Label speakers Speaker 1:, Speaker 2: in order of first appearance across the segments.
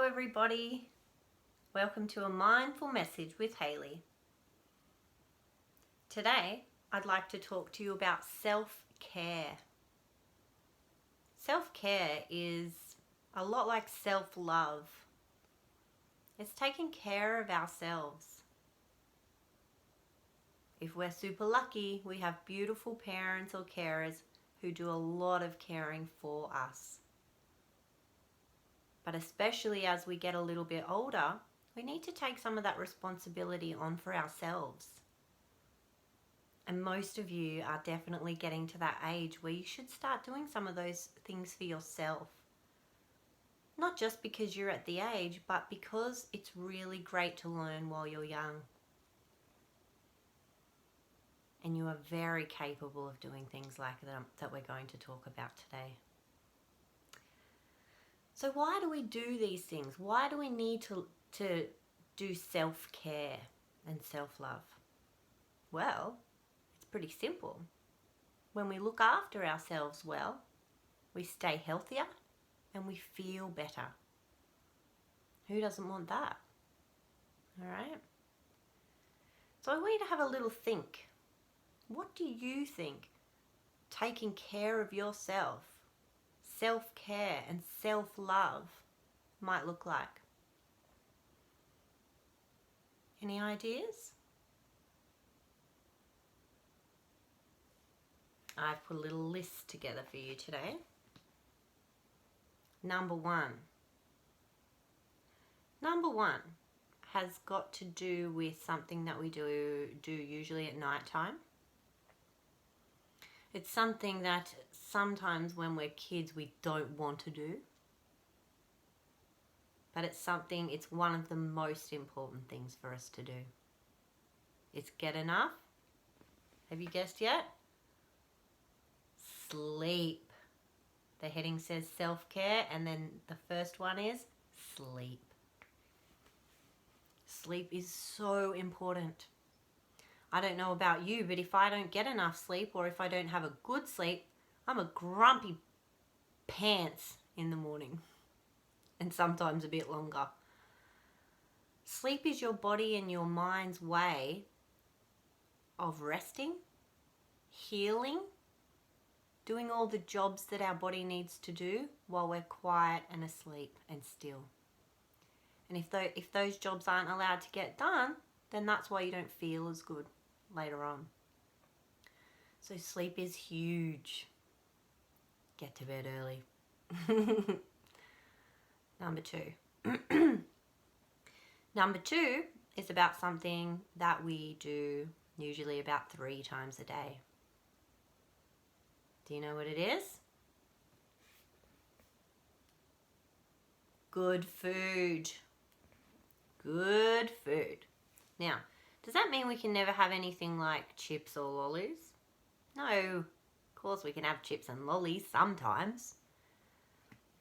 Speaker 1: Hello everybody, welcome to a mindful message with Hayley. Today I'd like to talk to you about self-care. Self-care is a lot like self-love. It's taking care of ourselves. If we're super lucky, we have beautiful parents or carers who do a lot of caring for us. But especially as we get a little bit older, we need to take some of that responsibility on for ourselves. And most of you are definitely getting to that age where you should start doing some of those things for yourself. Not just because you're at the age, but because it's really great to learn while you're young. And you are very capable of doing things like that we're going to talk about today. So why do we do these things? Why do we need to do self-care and self-love? Well, it's pretty simple. When we look after ourselves well, we stay healthier and we feel better. Who doesn't want that? All right? So I want you to have a little think. What do you think taking care of yourself, self-care and self-love might look like? Any ideas? I've put a little list together for you today. Number one has got to do with something that we do usually at night time. It's something that sometimes when we're kids we don't want to do. But it's one of the most important things for us to do. It's get enough. Have you guessed yet? Sleep. The heading says self-care and then the first one is sleep. Sleep is so important. I don't know about you, but if I don't get enough sleep or if I don't have a good sleep, I'm a grumpy pants in the morning and sometimes a bit longer. Sleep is your body and your mind's way of resting, healing, doing all the jobs that our body needs to do while we're quiet and asleep and still. And if those jobs aren't allowed to get done, then that's why you don't feel as good later on. So sleep is huge. Get to bed early. Number two is about something that we do usually about 3 times a day. Do you know what it is? Good food. Good food. Now, does that mean we can never have anything like chips or lollies? No, of course we can have chips and lollies sometimes.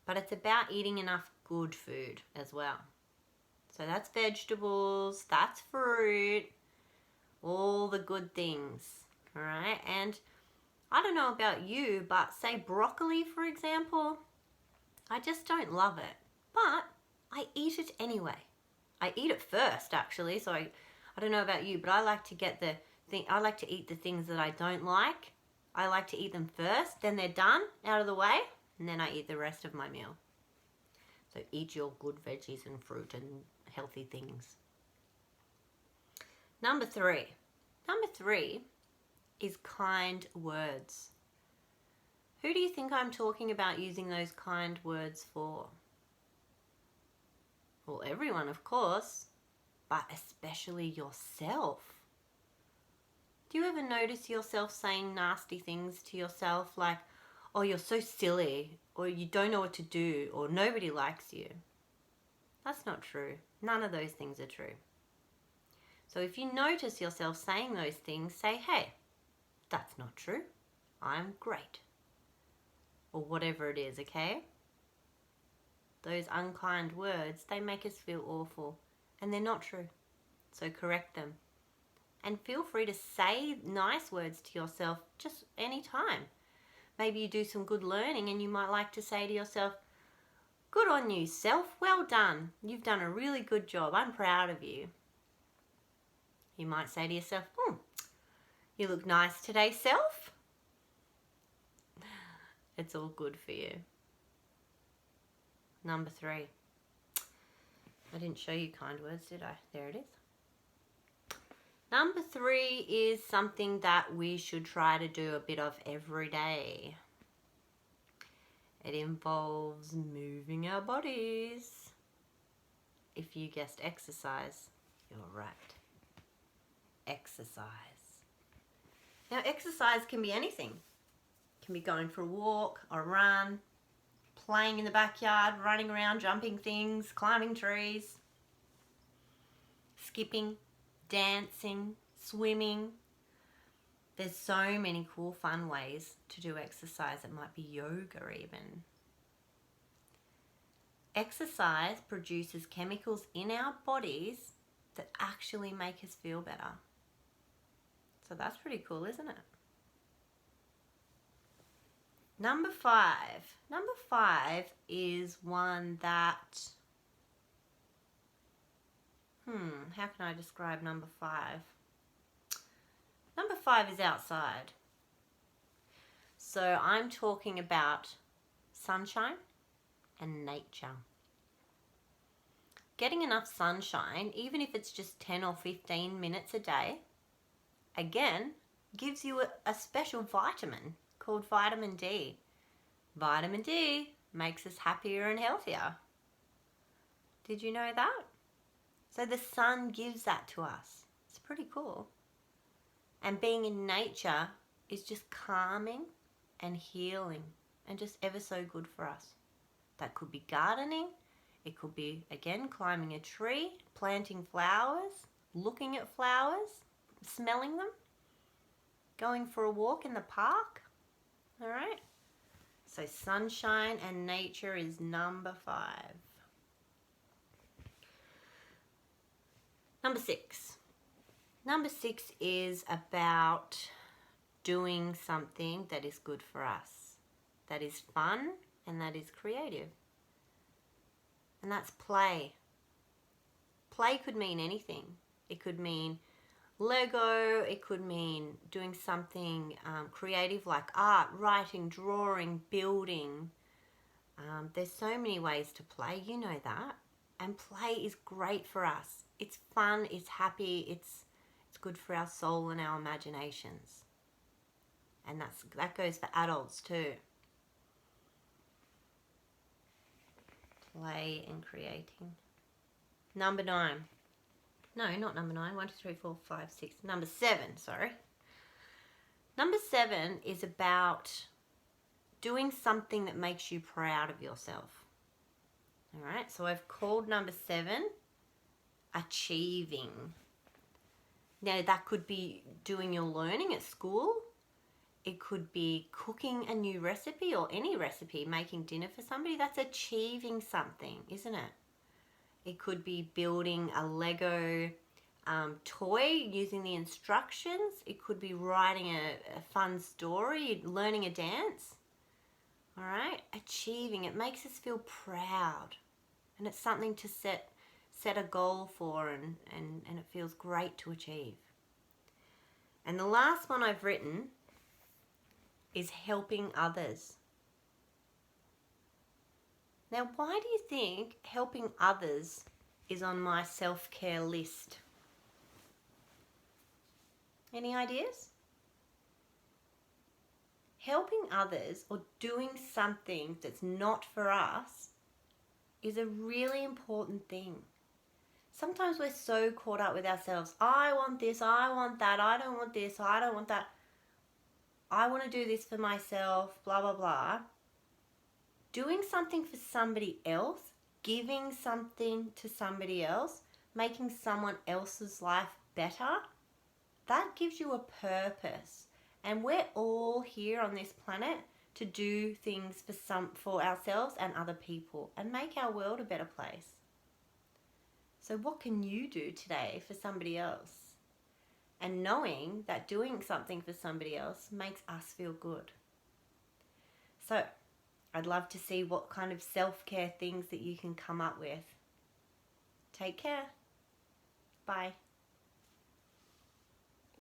Speaker 1: But it's about eating enough good food as well. So that's vegetables, that's fruit, all the good things, all right? And I don't know about you, but say broccoli, for example, I just don't love it. But I eat it anyway. I eat it first, actually, so I don't know about you, but I like to I like to eat the things that I don't like. I like to eat them first, then they're done, out of the way, and then I eat the rest of my meal. So eat your good veggies and fruit and healthy things. Number three is kind words. Who do you think I'm talking about using those kind words for? Well, everyone, of course, but especially yourself. Do you ever notice yourself saying nasty things to yourself like, oh, you're so silly, or you don't know what to do, or nobody likes you? That's not true. None of those things are true. So if you notice yourself saying those things, say, hey, that's not true. I'm great. Or whatever it is, okay? Those unkind words, they make us feel awful, and they're not true. So correct them. And feel free to say nice words to yourself just any time. Maybe you do some good learning and you might like to say to yourself, Good on you, self. Well done. You've done a really good job. I'm proud of you. You might say to yourself, you look nice today, self. It's all good for you. Number 3. I didn't show you kind words, did I? There it is. Number 3 is something that we should try to do a bit of every day. It involves moving our bodies. If you guessed exercise, you're right. Exercise. Now, exercise can be anything. It can be going for a walk, a run, playing in the backyard, running around, jumping things, climbing trees, skipping, dancing, swimming. There's so many cool, fun ways to do exercise. It might be yoga even. Exercise produces chemicals in our bodies that actually make us feel better. So that's pretty cool, isn't it? Number 5. Number 5 is one that, how can I describe number 5? Number 5 is outside. So I'm talking about sunshine and nature. Getting enough sunshine, even if it's just 10 or 15 minutes a day, again, gives you a special vitamin called vitamin D. Vitamin D makes us happier and healthier. Did you know that? So the sun gives that to us. It's pretty cool. And being in nature is just calming and healing and just ever so good for us. That could be gardening. It could be, again, climbing a tree, planting flowers, looking at flowers, smelling them, going for a walk in the park. All right? So sunshine and nature is number 5. Number 6. Number 6 is about doing something that is good for us, that is fun and that is creative. And that's play. Play could mean anything. It could mean Lego, it could mean doing something creative like art, writing, drawing, building. There's so many ways to play, you know that. And play is great for us. It's fun, it's happy, it's good for our soul and our imaginations. And that goes for adults too. Play and creating. Number 9. No, not number 9. 1, 2, 3, 4, 5, 6. Number 7, sorry. Number 7 is about doing something that makes you proud of yourself. All right, so I've called number 7 achieving. Now, that could be doing your learning at school. It could be cooking a new recipe or any recipe, making dinner for somebody. That's achieving something, isn't it? It could be building a Lego toy using the instructions. It could be writing a fun story, learning a dance. All right? Achieving. It makes us feel proud. And it's something to set a goal for and it feels great to achieve. And the last one I've written is helping others. Now, why do you think helping others is on my self-care list? Any ideas? Helping others or doing something that's not for us is a really important thing. Sometimes we're so caught up with ourselves. I want this, I want that, I don't want this, I don't want that. I want to do this for myself, blah, blah, blah. Doing something for somebody else, giving something to somebody else, making someone else's life better, that gives you a purpose. And we're all here on this planet to do things for ourselves and other people and make our world a better place. So what can you do today for somebody else? And knowing that doing something for somebody else makes us feel good. So I'd love to see what kind of self-care things that you can come up with. Take care. Bye.